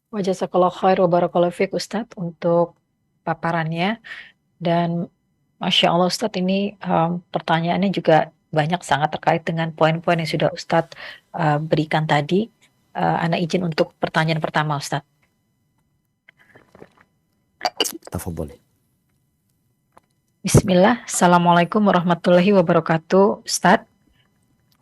Wa jazakallahu khair wa barakallahu fiik Ustadz untuk paparannya. Dan Masya Allah Ustadz ini pertanyaannya juga banyak sangat terkait dengan poin-poin yang sudah Ustadz berikan tadi. Ana izin untuk pertanyaan pertama Ustadz. Tafadhali. Bismillah. Assalamualaikum warahmatullahi wabarakatuh Ustadz.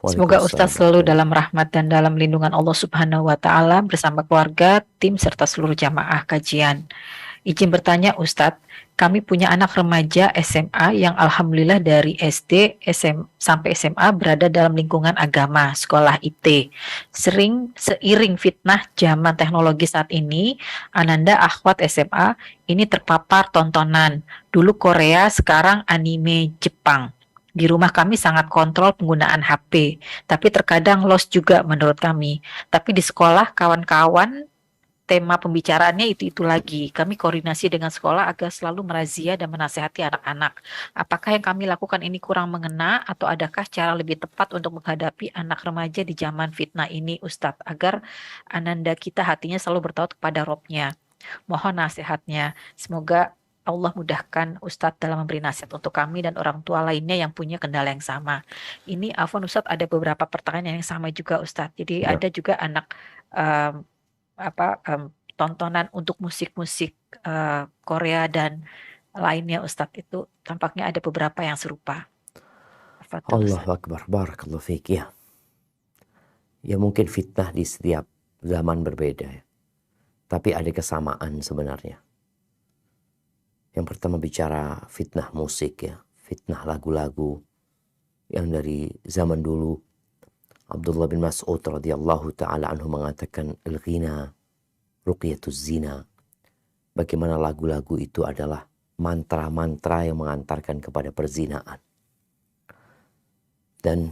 Semoga Waalaikumsalam Ustadz selalu warahmatullahi. dalam rahmat dan dalam lindungan Allah Subhanahu wa Ta'ala bersama keluarga, tim, serta seluruh jamaah kajian. Izin bertanya Ustadz, kami punya anak remaja SMA yang alhamdulillah dari SD sampai SMA berada dalam lingkungan agama, sekolah IT. Seiring fitnah zaman teknologi saat ini, Ananda akhwat SMA ini terpapar tontonan. Dulu Korea, sekarang anime Jepang. Di rumah kami sangat kontrol penggunaan HP, tapi terkadang lost juga menurut kami. Tapi di sekolah kawan-kawan tema pembicaraannya itu lagi. Kami koordinasi dengan sekolah agar selalu merazia dan menasehati anak-anak. Apakah yang kami lakukan ini kurang mengena atau adakah cara lebih tepat untuk menghadapi anak remaja di zaman fitnah ini, Ustadz, agar ananda kita hatinya selalu bertaut kepada Robnya. Mohon nasihatnya. Semoga Allah mudahkan Ustadz dalam memberi nasihat untuk kami dan orang tua lainnya yang punya kendala yang sama. Ini Afwan Ustadz ada beberapa pertanyaan yang sama juga Ustadz. Jadi Ya, ada juga anak em, tontonan untuk musik-musik Korea dan lainnya Ustadz itu tampaknya ada beberapa yang serupa. Tafadhol Ustadz. Allahu Akbar, barakallahu fiik. Ya, ya mungkin fitnah di setiap zaman berbeda ya. Tapi ada kesamaan sebenarnya. Yang pertama bicara fitnah musik ya, fitnah lagu-lagu yang dari zaman dulu. Abdullah bin Mas'ud radhiyallahu taala anhu mengatakan al-ghina ruqyatuz zina. Bagaimana lagu-lagu itu adalah mantra-mantra yang mengantarkan kepada perzinaan. Dan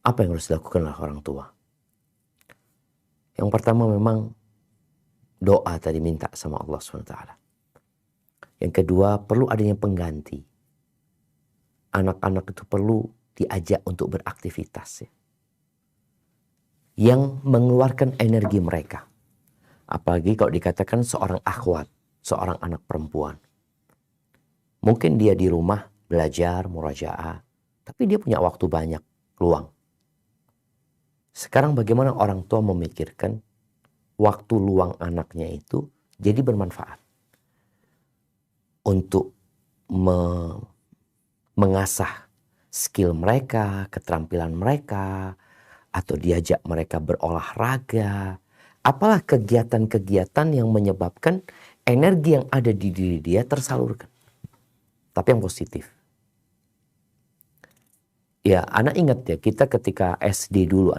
apa yang harus dilakukan oleh orang tua? Yang pertama memang doa tadi minta sama Allah SWT. Yang kedua perlu adanya pengganti. Anak-anak itu perlu diajak untuk beraktivitas ya, yang mengeluarkan energi mereka. Apalagi kalau dikatakan seorang akhwat, seorang anak perempuan. Mungkin dia di rumah belajar, murajaah, tapi dia punya waktu banyak, luang. Sekarang bagaimana orang tua memikirkan waktu luang anaknya itu jadi bermanfaat. Untuk mengasah skill mereka, keterampilan mereka, atau diajak mereka berolahraga. Apalah kegiatan-kegiatan yang menyebabkan energi yang ada di diri dia tersalurkan. Tapi yang positif. Ya, anak ingat ya, kita ketika SD dulu,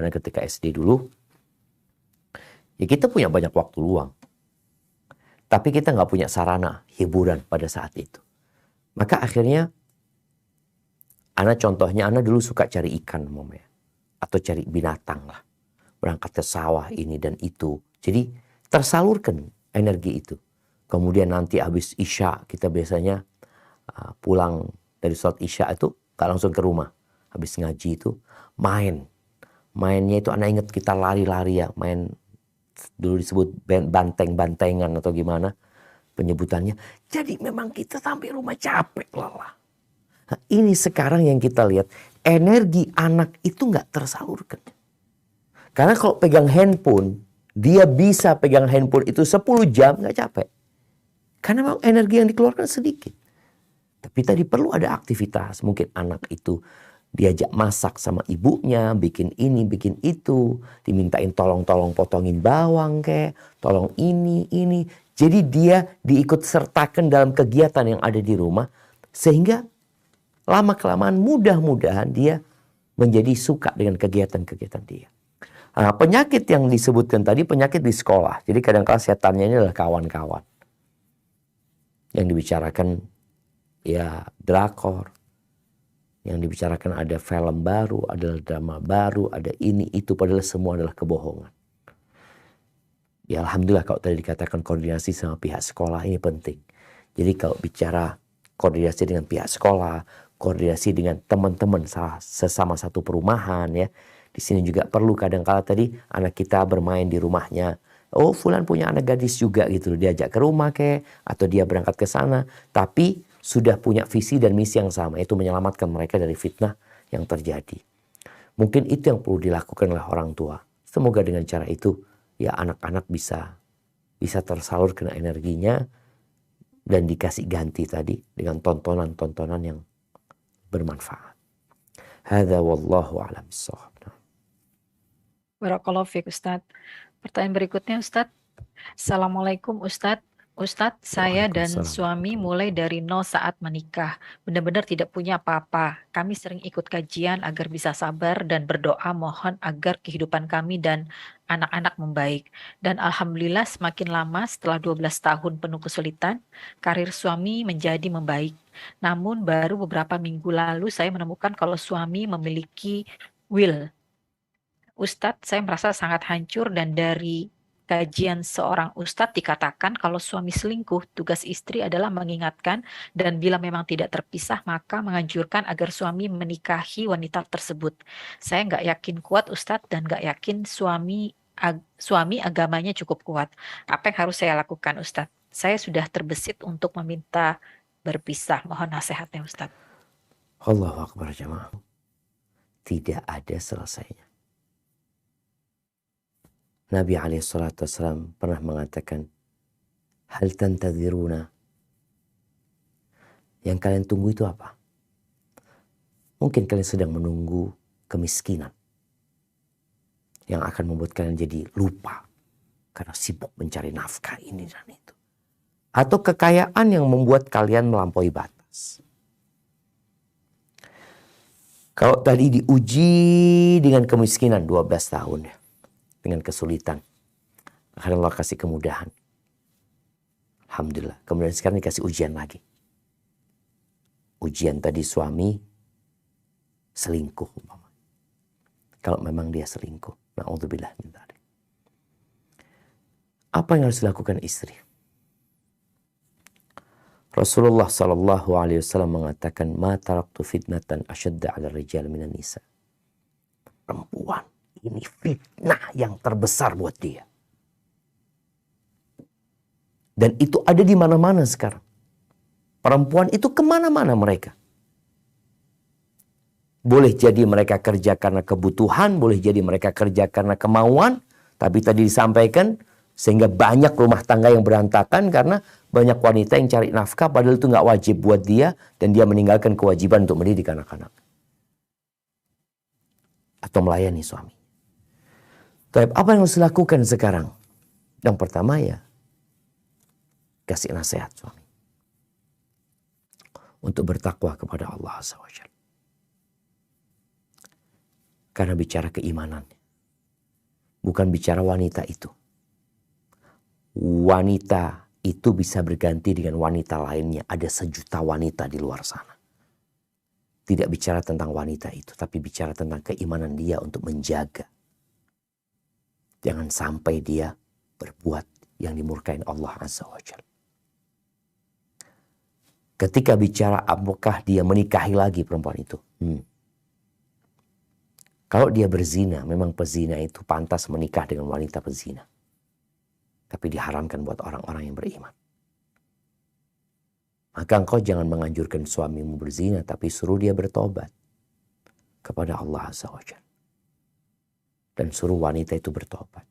ya kita punya banyak waktu luang. Tapi kita nggak punya sarana hiburan pada saat itu. Maka akhirnya, contohnya, dulu suka cari ikan, ya, atau cari binatang lah. Berangkat ke sawah ini dan itu. Jadi tersalurkan energi itu. Kemudian nanti habis Isya, kita biasanya pulang dari sholat Isya itu gak langsung ke rumah. Habis ngaji itu main. Mainnya itu anak ingat kita lari-lari ya. Main dulu disebut banteng-bantengan atau gimana penyebutannya. Jadi memang kita sampai rumah capek lelah. Nah, ini sekarang yang kita lihat. Energi anak itu gak tersalurkan. Karena kalau pegang handphone, dia bisa pegang handphone itu 10 jam gak capek. Karena memang energi yang dikeluarkan sedikit. Tapi tadi perlu ada aktivitas. Mungkin anak itu diajak masak sama ibunya, bikin ini, bikin itu. Dimintain tolong-tolong potongin bawang kek, tolong ini. Jadi dia diikut sertakan dalam kegiatan yang ada di rumah. Sehingga lama-kelamaan mudah-mudahan dia menjadi suka dengan kegiatan-kegiatan dia. Nah, penyakit yang disebutkan tadi penyakit di sekolah. Jadi kadang-kadang setannya ini adalah kawan-kawan. Yang dibicarakan ya drakor. Yang dibicarakan ada film baru, ada drama baru, ada ini, itu. Padahal semua adalah kebohongan. Ya alhamdulillah kalau tadi dikatakan koordinasi sama pihak sekolah ini penting. Jadi kalau bicara koordinasi dengan pihak sekolah, koordinasi dengan teman-teman sesama satu perumahan ya. Di sini juga perlu kadang-kala tadi anak kita bermain di rumahnya. Oh, fulan punya anak gadis juga gitu, diajak ke rumah atau dia berangkat ke sana, tapi sudah punya visi dan misi yang sama, yaitu menyelamatkan mereka dari fitnah yang terjadi. Mungkin itu yang perlu dilakukan oleh orang tua. Semoga dengan cara itu ya anak-anak bisa tersalurkan energinya dan dikasih ganti tadi dengan tontonan-tontonan yang bermanfaat. Hadza wallahu a'lam bissawab. Barakallahu fiik Ustadz. Pertanyaan berikutnya Ustadz. Assalamualaikum Ustadz. Ustadz, saya dan Waalaikumsalam. suami mulai dari nol saat menikah. Benar-benar tidak punya apa-apa. Kami sering ikut kajian agar bisa sabar dan berdoa mohon agar kehidupan kami dan anak-anak membaik. Dan Alhamdulillah semakin lama setelah 12 tahun penuh kesulitan, karir suami menjadi membaik. Namun baru beberapa minggu lalu saya menemukan kalau suami memiliki will. Ustadz, saya merasa sangat hancur dan dari kajian seorang ustadz dikatakan kalau suami selingkuh, tugas istri adalah mengingatkan dan bila memang tidak terpisah maka menganjurkan agar suami menikahi wanita tersebut. Saya nggak yakin kuat Ustadz dan nggak yakin suami agamanya cukup kuat. Apa yang harus saya lakukan Ustadz? Saya sudah terbesit untuk meminta berpisah. Mohon nasihatnya Ustadz. Allahu Akbar jamaah. Tidak ada selesainya. Nabi SAW pernah mengatakan, hal tantadziruna, yang kalian tunggu itu apa? Mungkin kalian sedang menunggu kemiskinan yang akan membuat kalian jadi lupa karena sibuk mencari nafkah ini dan itu. Atau kekayaan yang membuat kalian melampaui batas. Kalau tadi diuji dengan kemiskinan 12 tahun ya. Dengan kesulitan. Akhirnya Allah kasih kemudahan. Alhamdulillah. Kemudian sekarang dikasih ujian lagi. Ujian tadi suami selingkuh. Kalau memang dia selingkuh. Na'udzubillah min dzalik. Apa yang harus dilakukan istri? Rasulullah SAW mengatakan, ma taraktu fitnatan asyadda ala rijal minan nisa. Perempuan. Ini fitnah yang terbesar buat dia. Dan itu ada di mana-mana sekarang. Perempuan itu kemana-mana mereka. Boleh jadi mereka kerja karena kebutuhan, boleh jadi mereka kerja karena kemauan. Tapi tadi disampaikan, sehingga banyak rumah tangga yang berantakan karena banyak wanita yang cari nafkah padahal itu nggak wajib buat dia. Dan dia meninggalkan kewajiban untuk mendidik anak-anak. Atau melayani suami. Tapi apa yang harus dilakukan sekarang? Yang pertama ya, kasih nasihat suami. Untuk bertakwa kepada Allah Azza wa Jalla. Karena bicara keimanan. Bukan bicara wanita itu. Wanita itu bisa berganti dengan wanita lainnya. Ada sejuta wanita di luar sana. Tidak bicara tentang wanita itu. Tapi bicara tentang keimanan dia untuk menjaga. Jangan sampai dia berbuat yang dimurkain Allah Azza wa Jalla. Ketika bicara apakah dia menikahi lagi perempuan itu. Kalau dia berzina, memang pezina itu pantas menikah dengan wanita pezina. Tapi diharamkan buat orang-orang yang beriman. Maka engkau jangan menganjurkan suamimu berzina, tapi suruh dia bertobat kepada Allah Azza wa Jalla. Dan suruh wanita itu bertobat.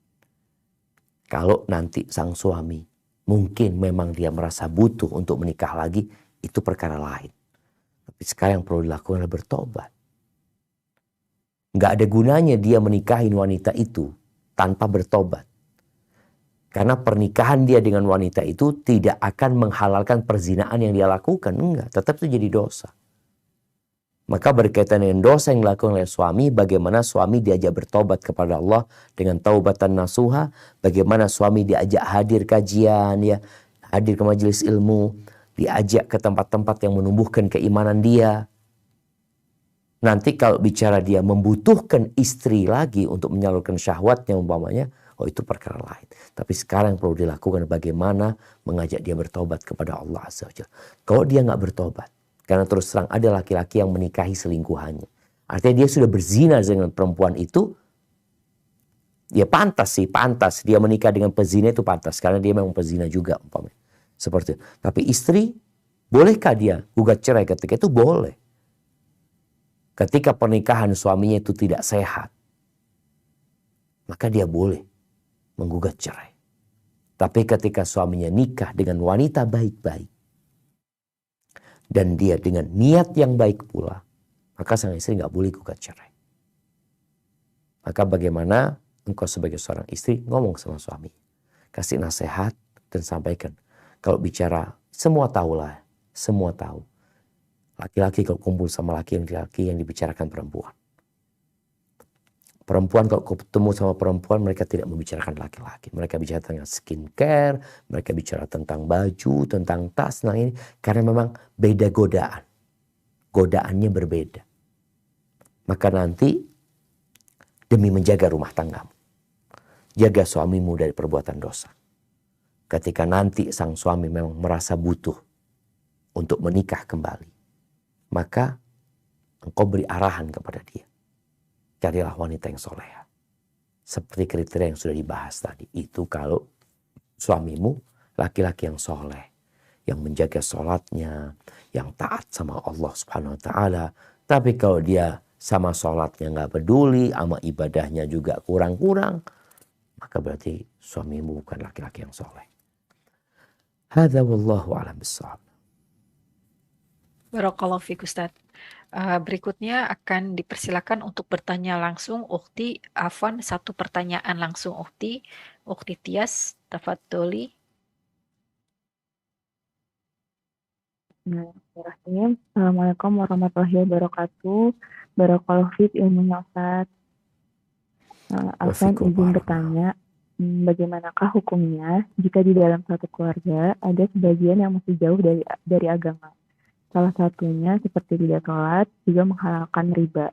Kalau nanti sang suami mungkin memang dia merasa butuh untuk menikah lagi, itu perkara lain. Tapi sekarang yang perlu dilakukan adalah bertobat. Nggak ada gunanya dia menikahin wanita itu tanpa bertobat. Karena pernikahan dia dengan wanita itu tidak akan menghalalkan perzinaan yang dia lakukan. Enggak, tetap itu jadi dosa. Maka berkaitan dengan dosa yang dilakukan oleh suami, bagaimana suami diajak bertobat kepada Allah dengan taubatan nasuha, bagaimana suami diajak hadir kajian, ya, hadir ke majelis ilmu, diajak ke tempat-tempat yang menumbuhkan keimanan dia. Nanti kalau bicara dia membutuhkan istri lagi untuk menyalurkan syahwatnya umpamanya, oh itu perkara lain. Tapi sekarang yang perlu dilakukan bagaimana mengajak dia bertobat kepada Allah Azza wa Jalla. Kalau dia nggak bertobat, karena terus terang ada laki-laki yang menikahi selingkuhannya. Artinya dia sudah berzina dengan perempuan itu, ya pantas dia menikah dengan pezina itu pantas karena dia memang pezina juga umpamanya. Seperti itu. Tapi istri, bolehkah dia gugat cerai ketika itu? Boleh. Ketika pernikahan suaminya itu tidak sehat, maka dia boleh menggugat cerai. Tapi ketika suaminya nikah dengan wanita baik-baik dan dia dengan niat yang baik pula, maka sang istri nggak boleh gugat cerai. Maka bagaimana engkau sebagai seorang istri ngomong sama suami, kasih nasihat dan sampaikan. Kalau bicara semua tahulah, semua tahu. Laki-laki kalau kumpul sama laki-laki yang dibicarakan perempuan. Perempuan kalau ketemu sama perempuan mereka tidak membicarakan laki-laki. Mereka bicara tentang skincare, mereka bicara tentang baju, tentang tas, nah ini karena memang beda godaan. Godaannya berbeda. Maka nanti demi menjaga rumah tanggamu, jaga suamimu dari perbuatan dosa. Ketika nanti sang suami memang merasa butuh untuk menikah kembali, maka engkau beri arahan kepada dia. Carilah wanita yang soleha. Seperti kriteria yang sudah dibahas tadi. Itu kalau suamimu laki-laki yang soleh, yang menjaga sholatnya, yang taat sama Allah Subhanahu Wa Taala. Tapi kalau dia sama sholatnya nggak peduli, sama ibadahnya juga kurang-kurang, maka berarti suamimu bukan laki-laki yang soleh. Hadza wallahu a'lam bissawab. Barakallahu fiik Ustaz. Berikutnya akan dipersilakan untuk bertanya langsung Ukhti. Afwan, satu pertanyaan langsung Ukhti. Ukhti Tias, tafadholi. Bismillahirrahmanirrahim. Assalamualaikum warahmatullahi wabarakatuh. Barakallahu fiik ilmunya Ustaz. Afwan izin bertanya, bagaimanakah hukumnya jika di dalam satu keluarga ada sebagian yang masih jauh dari agama? Salah satunya seperti tidak sholat juga menghalalkan riba.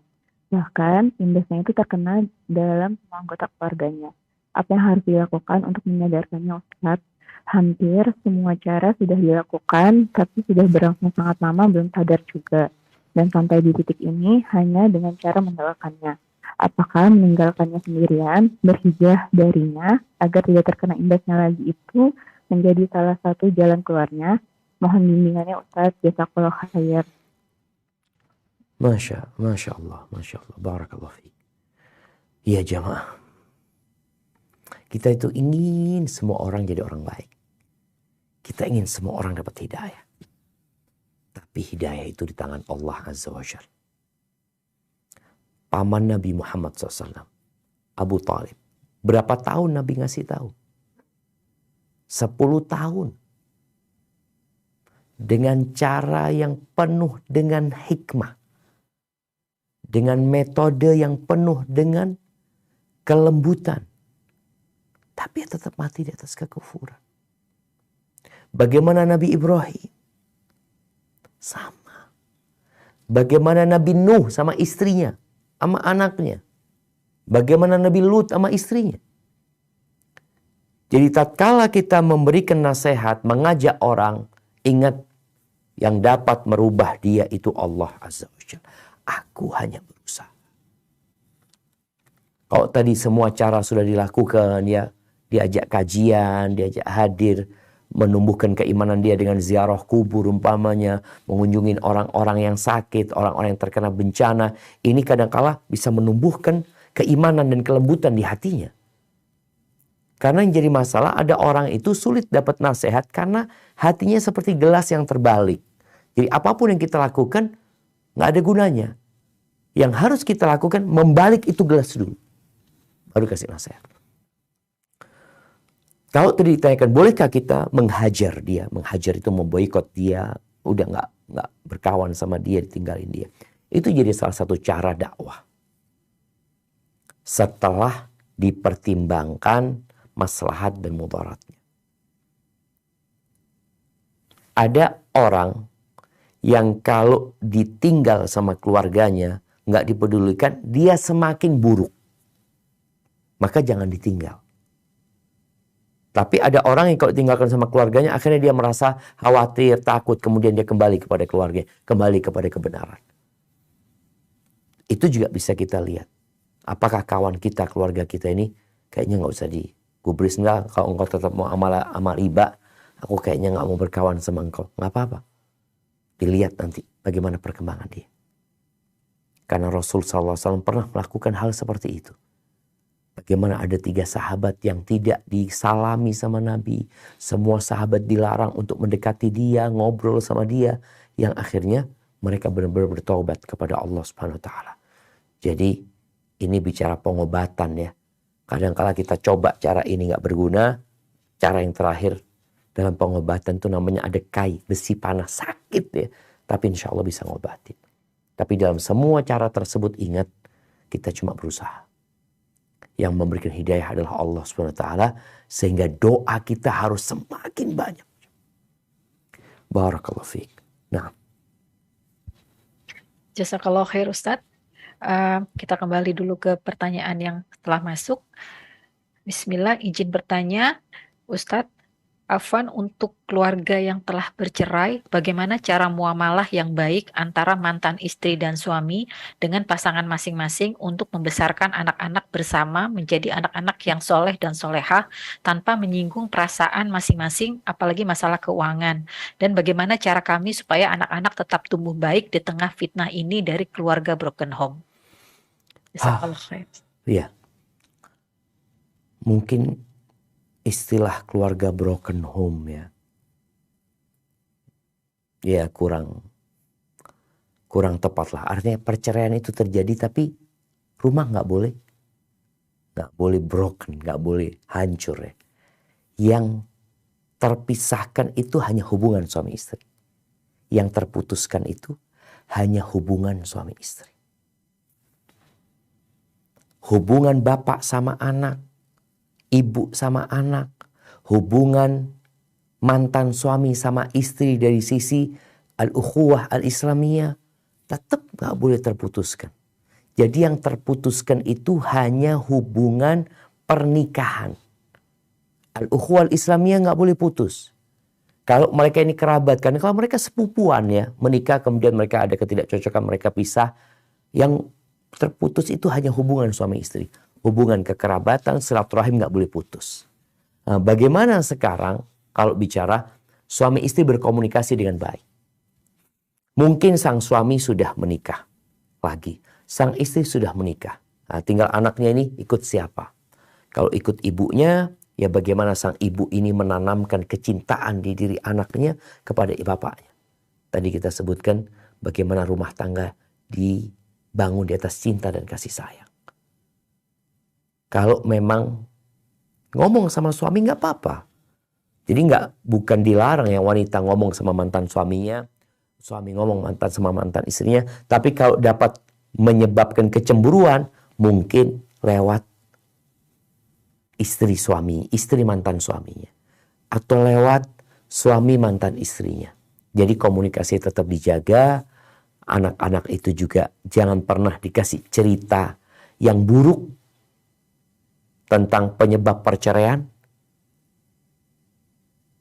Bahkan imbasnya itu terkena dalam semua anggota keluarganya. Apa yang harus dilakukan untuk menyadarkannya Ustaz? Hampir semua cara sudah dilakukan, tapi sudah berlangsung sangat lama belum sadar juga. Dan sampai di titik ini hanya dengan cara meninggalkannya. Apakah meninggalkannya sendirian, berhijrah darinya, agar tidak terkena imbasnya lagi itu menjadi salah satu jalan keluarnya? Mohon bimbingannya Ustaz, jazakallahu khair. Masya Allah, barakallahu fiik. Ya jamaah, kita itu ingin semua orang jadi orang baik. Kita ingin semua orang dapat hidayah. Tapi hidayah itu di tangan Allah Azza wa Jalla. Paman Nabi Muhammad SAW, Abu Talib. Berapa tahun Nabi ngasih tahu? 10 tahun. Dengan cara yang penuh dengan hikmah. Dengan metode yang penuh dengan kelembutan. Tapi tetap mati di atas kekufuran. Bagaimana Nabi Ibrahim? Sama. Bagaimana Nabi Nuh sama istrinya, sama anaknya. Bagaimana Nabi Lut sama istrinya. Jadi tatkala kita memberikan nasihat, mengajak orang, ingat yang dapat merubah dia itu Allah Azza wa Jalla. Aku hanya berusaha. Kalau tadi semua cara sudah dilakukan, ya diajak kajian, diajak hadir, menumbuhkan keimanan dia dengan ziarah kubur umpamanya, mengunjungi orang-orang yang sakit, orang-orang yang terkena bencana. Ini kadangkala bisa menumbuhkan keimanan dan kelembutan di hatinya. Karena yang jadi masalah ada orang itu sulit dapat nasihat karena hatinya seperti gelas yang terbalik. Jadi apapun yang kita lakukan nggak ada gunanya. Yang harus kita lakukan membalik itu gelas dulu. Baru kasih nasihat. Kalau tadi ditanyakan, bolehkah kita menghajar dia? Menghajar itu memboikot dia. Udah nggak berkawan sama dia, ditinggalin dia. Itu jadi salah satu cara dakwah. Setelah dipertimbangkan maslahat dan mudaratnya. Ada orang yang kalau ditinggal sama keluarganya, nggak dipedulikan, dia semakin buruk. Maka jangan ditinggal. Tapi ada orang yang kalau tinggalkan sama keluarganya, akhirnya dia merasa khawatir, takut, kemudian dia kembali kepada keluarga, kembali kepada kebenaran. Itu juga bisa kita lihat. Apakah kawan kita, keluarga kita ini kayaknya nggak usah digubris. Enggak, kalau engkau tetap mau amal riba, aku kayaknya nggak mau berkawan sama engkau. Nggak apa-apa. Dilihat nanti bagaimana perkembangan dia. Karena Rasul SAW pernah melakukan hal seperti itu. Bagaimana ada 3 sahabat yang tidak disalami sama Nabi. Semua sahabat dilarang untuk mendekati dia, ngobrol sama dia. Yang akhirnya mereka benar-benar bertobat kepada Allah Subhanahu wa taala. Jadi ini bicara pengobatan ya. Kadang-kala kita coba cara ini nggak berguna. Cara yang terakhir dalam pengobatan itu namanya ada kai, besi panas, sakit ya. Tapi insya Allah bisa ngobatin. Tapi dalam semua cara tersebut ingat, kita cuma berusaha. Yang memberikan hidayah adalah Allah SWT. Sehingga doa kita harus semakin banyak. Barakallahu fiik. Nah. Jazakallah khair Ustadz. Kita kembali dulu ke pertanyaan yang telah masuk. Bismillah, izin bertanya, Ustadz, afwan, untuk keluarga yang telah bercerai, bagaimana cara muamalah yang baik antara mantan istri dan suami dengan pasangan masing-masing untuk membesarkan anak-anak bersama menjadi anak-anak yang soleh dan solehah tanpa menyinggung perasaan masing-masing, apalagi masalah keuangan. Dan bagaimana cara kami supaya anak-anak tetap tumbuh baik di tengah fitnah ini dari keluarga broken home? Iya. Mungkin istilah keluarga broken home ya kurang tepat lah. Artinya perceraian itu terjadi tapi rumah nggak boleh broken, nggak boleh hancur ya. Yang terpisahkan itu hanya hubungan suami istri. Yang terputuskan itu hanya hubungan suami istri. Hubungan bapak sama anak, ibu sama anak, hubungan mantan suami sama istri dari sisi al-ukhuwah al-islamiyah tetap gak boleh terputuskan. Jadi yang terputuskan itu hanya hubungan pernikahan. Al-ukhuwah al-islamiyah gak boleh putus. Kalau mereka ini kerabat, kan kalau mereka sepupuan ya, menikah kemudian mereka ada ketidakcocokan, mereka pisah, yang terputus itu hanya hubungan suami istri. Hubungan kekerabatan, silaturahim nggak boleh putus. Nah, bagaimana sekarang kalau bicara suami istri berkomunikasi dengan baik? Mungkin sang suami sudah menikah lagi. Sang istri sudah menikah. Nah, tinggal anaknya ini ikut siapa? Kalau ikut ibunya, ya bagaimana sang ibu ini menanamkan kecintaan di diri anaknya kepada bapaknya. Tadi kita sebutkan bagaimana rumah tangga dibangun di atas cinta dan kasih sayang. Kalau memang ngomong sama suami nggak apa-apa. Jadi bukan dilarang yang wanita ngomong sama mantan suaminya, suami ngomong sama mantan istrinya. Tapi kalau dapat menyebabkan kecemburuan, mungkin lewat istri mantan suaminya. Atau lewat suami mantan istrinya. Jadi komunikasi tetap dijaga. Anak-anak itu juga jangan pernah dikasih cerita yang buruk tentang penyebab perceraian.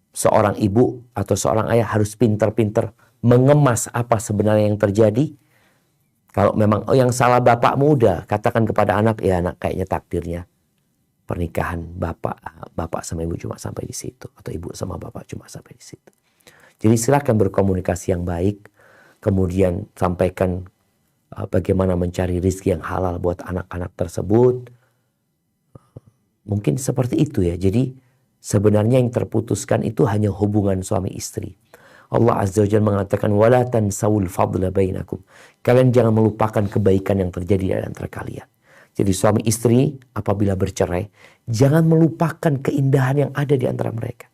Seorang ibu atau seorang ayah harus pintar-pintar mengemas apa sebenarnya yang terjadi. Kalau memang yang salah bapakmu, udah katakan kepada anak, ya anak kayaknya takdirnya pernikahan bapak sama ibu cuma sampai di situ, atau ibu sama bapak cuma sampai di situ. Jadi silakan berkomunikasi yang baik, kemudian sampaikan bagaimana mencari rezeki yang halal buat anak-anak tersebut. Mungkin seperti itu ya. Jadi sebenarnya yang terputuskan itu hanya hubungan suami istri. Allah Azza wa Jalla mengatakan wala tansawul fadla bainakum. Kalian jangan melupakan kebaikan yang terjadi di antara kalian. Jadi suami istri apabila bercerai, jangan melupakan keindahan yang ada di antara mereka.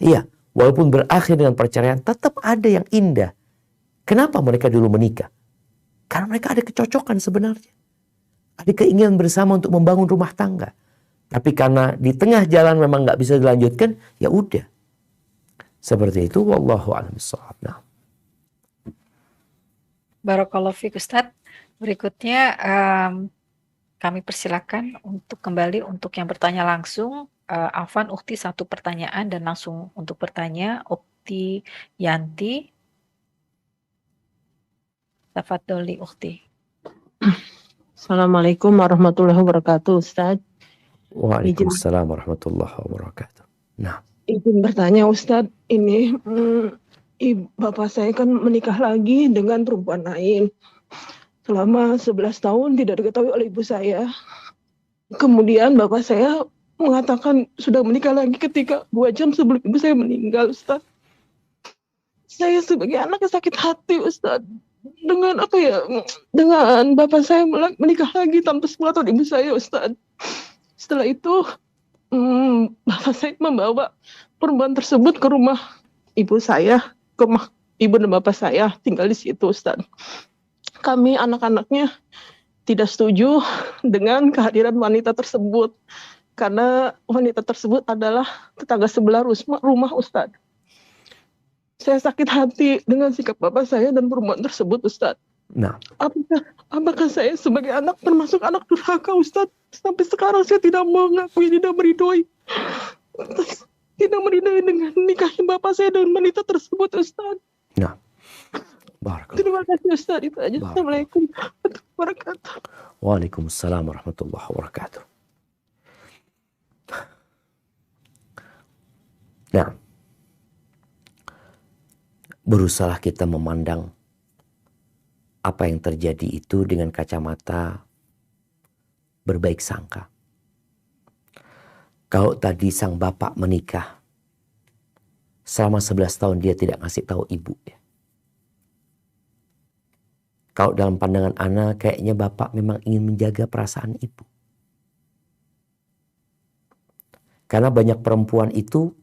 Iya, walaupun berakhir dengan perceraian, tetap ada yang indah. Kenapa mereka dulu menikah? Karena mereka ada kecocokan sebenarnya. Ada keinginan bersama untuk membangun rumah tangga. Tapi karena di tengah jalan memang nggak bisa dilanjutkan, ya udah. Seperti itu, wallahu a'lam bishawab. Nah. Barakallahu fiik Ustadz. Berikutnya kami persilakan untuk kembali untuk yang bertanya langsung. Afwan, Ukti satu pertanyaan dan langsung untuk bertanya. Ukti Yanti. Tafadholi Ukti. Assalamualaikum warahmatullahi wabarakatuh, Ustaz. Izin, Waalaikumsalam warahmatullahi wabarakatuh. Nah, izin bertanya, Ustaz. Ini bapak saya kan menikah lagi dengan perempuan lain. Selama 11 tahun tidak diketahui oleh ibu saya. Kemudian bapak saya mengatakan sudah menikah lagi ketika 2 jam sebelum ibu saya meninggal, Ustaz. Saya sebagai anak sakit hati, Ustaz. Dengan dengan bapak saya menikah lagi tanpa sepengetahuan ibu saya, Ustaz. Setelah itu bapak saya membawa perempuan tersebut ke rumah ibu saya, ke rumah ibu dan bapak saya tinggal di situ, Ustaz. Kami anak-anaknya tidak setuju dengan kehadiran wanita tersebut karena wanita tersebut adalah tetangga sebelah rumah Ustaz. Saya sakit hati dengan sikap bapak saya dan perempuan tersebut, Ustaz. nah, Apakah saya sebagai anak termasuk anak durhaka, Ustaz? Sampai sekarang saya tidak mengakui, tidak meridhoi. Tidak meridhoi dengan nikahnya bapak saya dengan wanita tersebut, Ustaz. nah. Barakallah. Terima kasih, Ustaz. Itu aja. Assalamualaikum warahmatullahi wabarakatuh. Waalaikumsalam warahmatullahi wabarakatuh. Nah, berusaha kita memandang apa yang terjadi itu dengan kacamata berbaik sangka. Kalau tadi sang bapak menikah, selama 11 tahun dia tidak ngasih tahu ibu ya. Kalau dalam pandangan Ana, kayaknya bapak memang ingin menjaga perasaan ibu. Karena banyak perempuan itu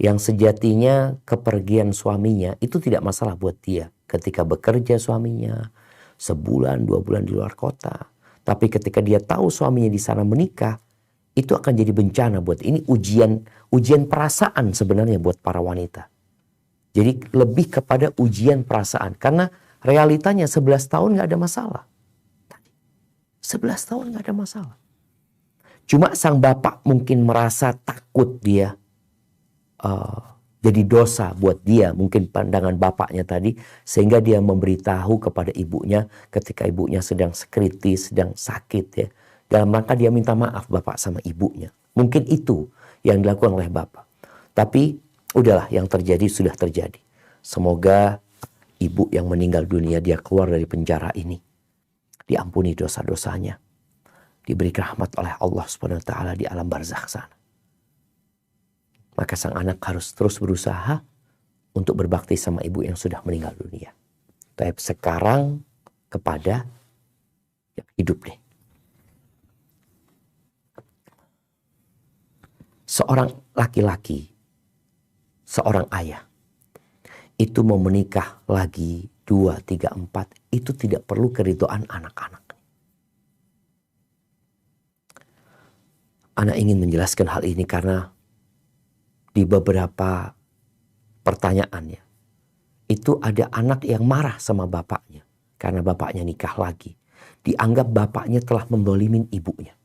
yang sejatinya kepergian suaminya itu tidak masalah buat dia. Ketika bekerja suaminya, sebulan, 2 bulan di luar kota. Tapi ketika dia tahu suaminya di sana menikah, itu akan jadi bencana buat ini ujian perasaan sebenarnya buat para wanita. Jadi lebih kepada ujian perasaan. Karena realitanya 11 tahun gak ada masalah. 11 tahun gak ada masalah. Cuma sang bapak mungkin merasa takut dia jadi dosa buat dia. Mungkin pandangan bapaknya tadi. Sehingga dia memberitahu kepada ibunya ketika ibunya sedang kritis, sedang sakit ya. Dalam rangka dia minta maaf bapak sama ibunya. Mungkin itu yang dilakukan oleh bapak. Tapi udahlah, yang terjadi sudah terjadi. Semoga ibu yang meninggal dunia dia keluar dari penjara ini, diampuni dosa-dosanya, diberi rahmat oleh Allah Subhanahu wa taala di alam barzakh sana. Maka sang anak harus terus berusaha untuk berbakti sama ibu yang sudah meninggal dunia. Tapi sekarang kepada yang hidup nih. Seorang laki-laki, seorang ayah, itu mau menikah lagi 2, 3, 4, itu tidak perlu keridhaan anak-anak. Ana ingin menjelaskan hal ini karena di beberapa pertanyaannya itu ada anak yang marah sama bapaknya karena bapaknya nikah lagi. Dianggap bapaknya telah mendolimin ibunya.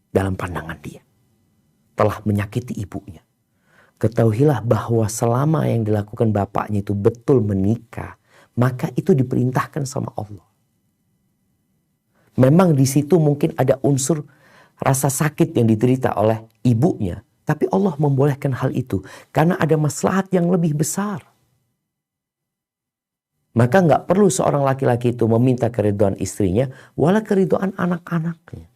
Dalam pandangan dia. Telah menyakiti ibunya. Ketahuilah bahwa selama yang dilakukan bapaknya itu betul menikah, maka itu diperintahkan sama Allah. Memang di situ mungkin ada unsur rasa sakit yang diderita oleh ibunya, tapi Allah membolehkan hal itu karena ada maslahat yang lebih besar. Maka nggak perlu seorang laki-laki itu meminta keridhaan istrinya, wala keridhaan anak-anaknya.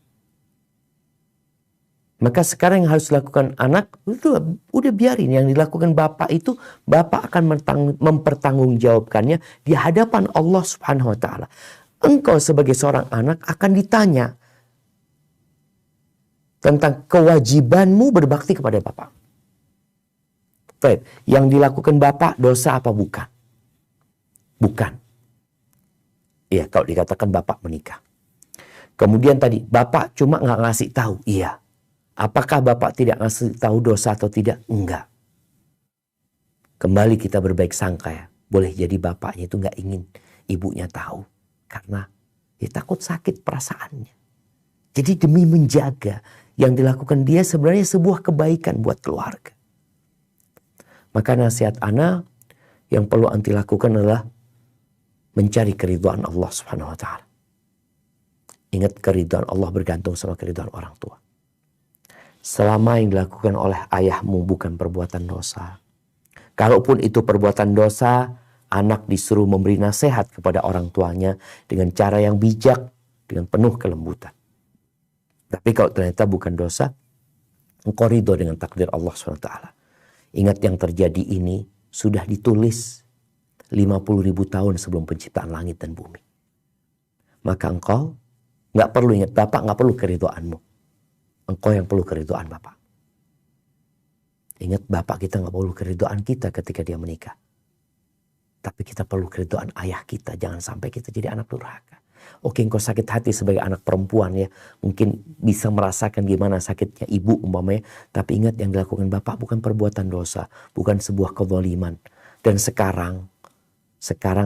Maka sekarang yang harus dilakukan anak, itu udah biarin. Yang dilakukan bapak itu, bapak akan mempertanggungjawabkannya di hadapan Allah Subhanahu wa taala. Engkau sebagai seorang anak akan ditanya tentang kewajibanmu berbakti kepada bapak. Baik, yang dilakukan bapak dosa apa bukan? Bukan. Iya, kalau dikatakan bapak menikah. Kemudian tadi, bapak cuma nggak ngasih tahu. Iya. Apakah bapak tidak ngasih tahu dosa atau tidak? Enggak. Kembali kita berbaik sangka ya. Boleh jadi bapaknya itu nggak ingin ibunya tahu. Karena dia takut sakit perasaannya. Jadi demi menjaga yang dilakukan dia sebenarnya sebuah kebaikan buat keluarga. Maka nasihat Ana yang perlu anti lakukan adalah mencari keridhaan Allah Subhanahu wa taala. Ingat, keridhaan Allah bergantung sama keridhaan orang tua. Selama yang dilakukan oleh ayahmu bukan perbuatan dosa. Kalaupun itu perbuatan dosa, anak disuruh memberi nasihat kepada orang tuanya dengan cara yang bijak, dengan penuh kelembutan. Tapi kalau ternyata bukan dosa, engkau ridho dengan takdir Allah SWT. Ingat, yang terjadi ini sudah ditulis 50.000 tahun sebelum penciptaan langit dan bumi. Maka engkau nggak perlu ingat Bapak, nggak perlu keridhoanmu. Engkau yang perlu keridhaan Bapak. Ingat, Bapak kita nggak perlu keridhaan kita ketika dia menikah. Tapi kita perlu keridhaan ayah kita. Jangan sampai kita jadi anak durhaka. Oke, engkau sakit hati sebagai anak perempuan ya. Mungkin bisa merasakan gimana sakitnya ibu umpamanya. Tapi ingat, yang dilakukan Bapak bukan perbuatan dosa. Bukan sebuah kezaliman. Dan sekarang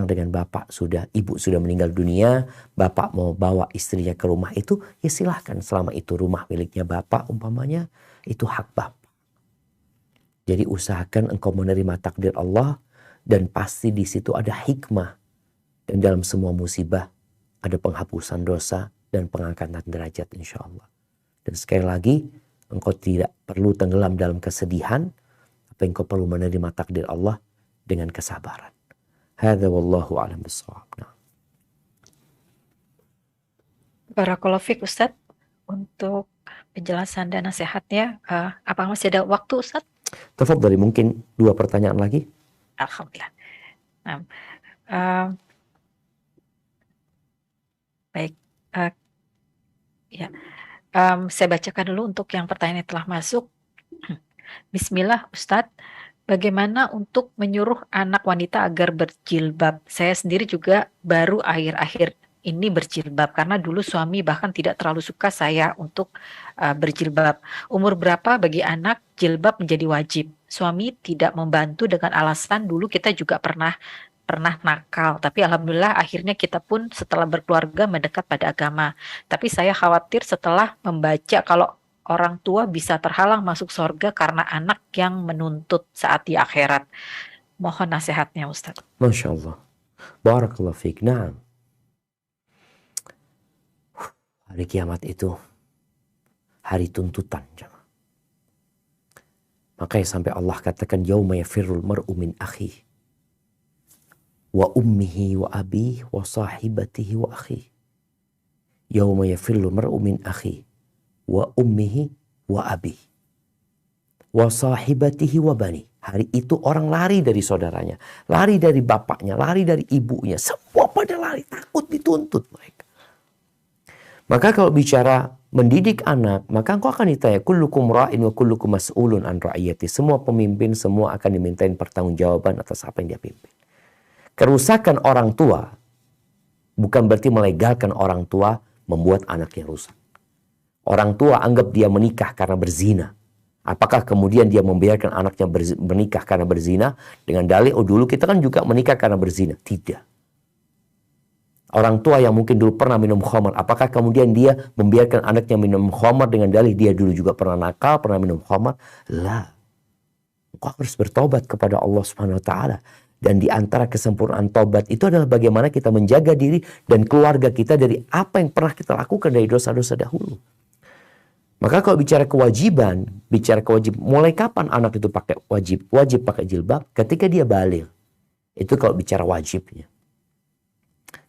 dengan Bapak ibu sudah meninggal dunia. Bapak mau bawa istrinya ke rumah itu, ya silahkan. Selama itu rumah miliknya Bapak umpamanya, itu hak Bapak. Jadi usahakan engkau menerima takdir Allah. Dan pasti di situ ada hikmah. Dan dalam semua musibah ada penghapusan dosa dan pengangkatan derajat insya Allah. Dan sekali lagi, engkau tidak perlu tenggelam dalam kesedihan, tapi engkau perlu menerima takdir Allah dengan kesabaran. Hadza wallahu a'lam bissawab. Barakallahu fiik Ustaz untuk penjelasan dan nasihatnya. Apa masih ada waktu Ustaz? Tafadhali, mungkin 2 pertanyaan lagi. Alhamdulillah. Nah, baik, ya. Saya bacakan dulu untuk yang pertanyaan yang telah masuk. Bismillah Ustadz, bagaimana untuk menyuruh anak wanita agar berjilbab? Saya sendiri juga baru akhir-akhir ini berjilbab karena dulu suami bahkan tidak terlalu suka saya untuk berjilbab. Umur berapa bagi anak jilbab menjadi wajib? Suami tidak membantu dengan alasan dulu kita juga pernah nakal, tapi alhamdulillah akhirnya kita pun setelah berkeluarga mendekat pada agama. Tapi saya khawatir setelah membaca kalau orang tua bisa terhalang masuk surga karena anak yang menuntut saat di akhirat. Mohon nasihatnya Ustaz. Masya Allah. Barakallahu fiik. Nah, hari kiamat itu hari tuntutan. Makanya sampai Allah katakan yauma yafirrul mar'u min akhihi wa ummihi wa abihi wa sahibatihi wa akhihi. Yauma yafirrul mar'u min akhihi wa ummihi wa abihi wa sahibatihi wa bani. Hari itu orang lari dari saudaranya, lari dari bapaknya, lari dari ibunya. Semua pada lari, takut dituntut mereka. Maka kalau bicara mendidik anak, maka engkau akan ditanya, kullukum ra'in wa kullukum mas'ulun an ra'iyati. Semua pemimpin, semua akan dimintain pertanggungjawaban atas apa yang dia pimpin. Kerusakan orang tua bukan berarti melegalkan orang tua membuat anaknya rusak. Orang tua anggap dia menikah karena berzina. Apakah kemudian dia membiarkan anaknya menikah karena berzina dengan dalih, oh dulu kita kan juga menikah karena berzina? Tidak. Orang tua yang mungkin dulu pernah minum khamar, apakah kemudian dia membiarkan anaknya minum khamar dengan dalih dia dulu juga pernah nakal, pernah minum khamar? Lah. Engkau harus bertobat kepada Allah Subhanahu wa taala. Dan di antara kesempurnaan tobat itu adalah bagaimana kita menjaga diri dan keluarga kita dari apa yang pernah kita lakukan dari dosa-dosa dahulu. Maka kalau bicara kewajiban, mulai kapan anak itu pakai wajib pakai jilbab? Ketika dia baligh. Itu kalau bicara wajibnya.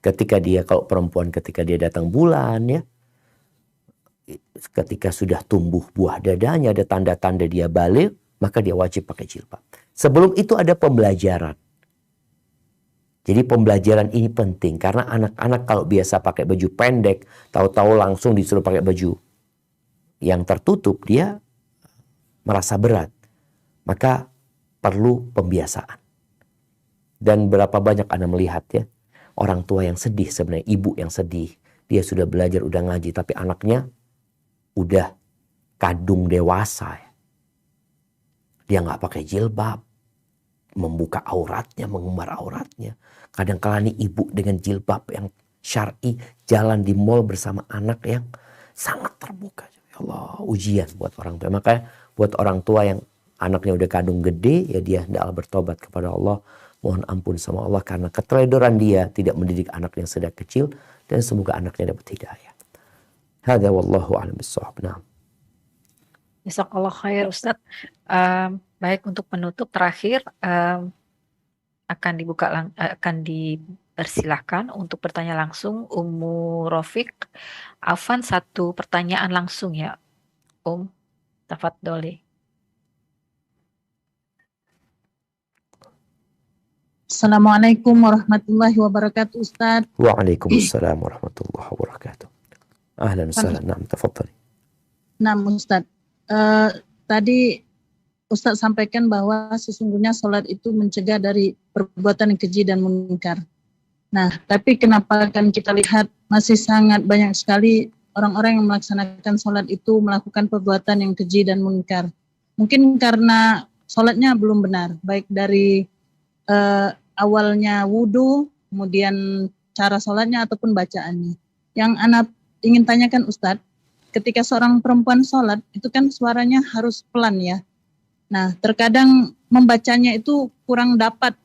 Ketika dia, kalau perempuan ketika dia datang bulan ya, ketika sudah tumbuh buah dadanya, ada tanda-tanda dia baligh, maka dia wajib pakai jilbab. Sebelum itu ada pembelajaran. Jadi pembelajaran ini penting karena anak-anak kalau biasa pakai baju pendek, tahu-tahu langsung disuruh pakai baju yang tertutup, dia merasa berat. Maka perlu pembiasaan. Dan berapa banyak Anda melihat ya, orang tua yang sedih sebenarnya, ibu yang sedih. Dia sudah belajar, udah ngaji, tapi anaknya udah kadung dewasa. Ya. Dia nggak pakai jilbab, membuka auratnya, mengumbar auratnya. Kadang-kala nih ibu dengan jilbab yang syar'i jalan di mal bersama anak yang sangat terbuka. Ya Allah, ujian buat orang tua. Makanya buat orang tua yang anaknya udah kadung gede, ya dia hendaklah bertobat kepada Allah mohon ampun sama Allah karena keteledoran dia tidak mendidik anak yang sedang kecil, dan semoga anaknya dapat hidayah. Hadza wallahu a'lam bissawab. Nah. Jazakallah khair Ustadz. Baik, untuk penutup terakhir akan dipersilahkan untuk bertanya langsung Ummu Rafiq. Afan, satu pertanyaan langsung ya, Tafadholi. Assalamualaikum warahmatullahi wabarakatuh, Ustaz. Waalaikumsalam warahmatullahi wabarakatuh. Ahlan wasahlan. Naam, tafadhali. Nah, Ustaz. Tadi Ustaz sampaikan bahwa sesungguhnya sholat itu mencegah dari perbuatan yang keji dan munkar. Nah, tapi kenapa kan kita lihat masih sangat banyak sekali orang-orang yang melaksanakan sholat itu melakukan perbuatan yang keji dan munkar. Mungkin karena sholatnya belum benar, baik dari awalnya wudu, kemudian cara sholatnya ataupun bacaannya. Yang Ana ingin tanyakan Ustadz, ketika seorang perempuan sholat, itu kan suaranya harus pelan ya. Nah, terkadang membacanya itu kurang dapat,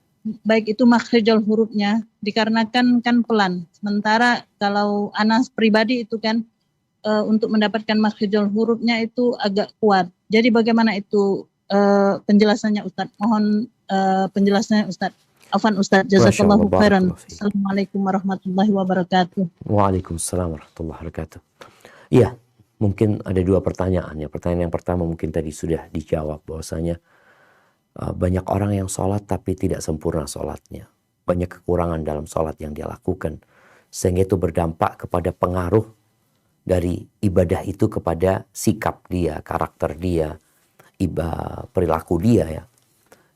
baik itu makhrijul hurufnya, dikarenakan kan pelan. Sementara kalau Ana pribadi itu kan untuk mendapatkan makhrijul hurufnya itu agak kuat. Jadi bagaimana itu penjelasannya Ustadz? Mohon penjelasannya Ustadz. Afan Ustadz, jazakallahu khairan. Assalamualaikum warahmatullahi wabarakatuh. Waalaikumsalam warahmatullahi wabarakatuh. Iya, mungkin ada dua pertanyaan. Pertanyaan yang pertama mungkin tadi sudah dijawab, bahwasanya banyak orang yang sholat tapi tidak sempurna sholatnya. Banyak kekurangan dalam sholat yang dia lakukan. Sehingga itu berdampak kepada pengaruh dari ibadah itu kepada sikap dia, karakter dia, perilaku dia ya.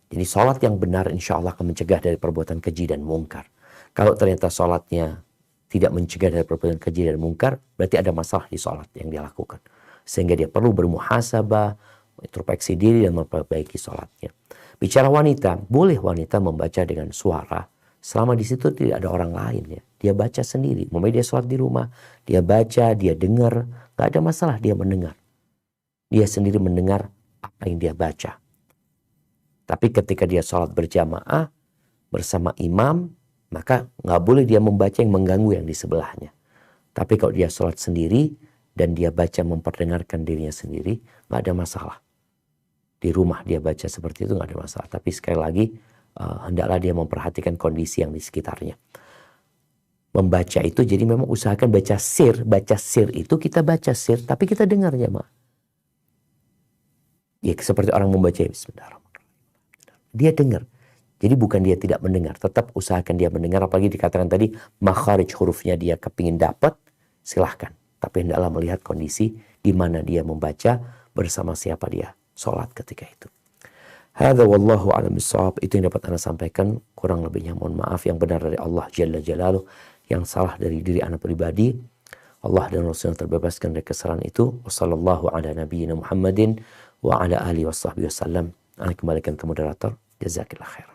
Jadi sholat yang benar insya Allah akan mencegah dari perbuatan keji dan mungkar. Kalau ternyata sholatnya tidak mencegah dari perbuatan keji dan mungkar, berarti ada masalah di sholat yang dia lakukan. Sehingga dia perlu bermuhasabah, introspeksi diri dan memperbaiki sholatnya. Bicara wanita, boleh wanita membaca dengan suara selama di situ tidak ada orang lain ya. Dia baca sendiri. Mau dia sholat di rumah, dia baca, dia dengar, gak ada masalah dia mendengar. Dia sendiri mendengar apa yang dia baca. Tapi ketika dia sholat berjamaah bersama imam, maka nggak boleh dia membaca yang mengganggu yang di sebelahnya. Tapi kalau dia sholat sendiri dan dia baca memperdengarkan dirinya sendiri, nggak ada masalah. Di rumah dia baca seperti itu nggak ada masalah. Tapi sekali lagi, hendaklah dia memperhatikan kondisi yang di sekitarnya. Membaca itu jadi memang usahakan baca sir. Baca sir itu kita baca sir, tapi kita dengar jamaah. Ya seperti orang membaca bismillahirrahmanirrahim. Dia dengar. Jadi bukan dia tidak mendengar. Tetap usahakan dia mendengar. Apalagi dikatakan tadi makharij hurufnya dia kepingin dapat. Silahkan. Tapi hendaklah melihat kondisi di mana dia membaca bersama siapa dia sholat ketika itu. Hadza wallahu a'lam bissawab. Itu yang dapat Anda sampaikan. Kurang lebihnya mohon maaf. Yang benar dari Allah Jalla Jalaluh. Yang salah dari diri Anda pribadi. Allah dan Rasulnya terbebaskan dari kesalahan itu. Wassallallahu ala nabiyyina Muhammadin wa ala alihi washabbihi wasallam. Anda kembalikan ke moderator. Jazakillah khair.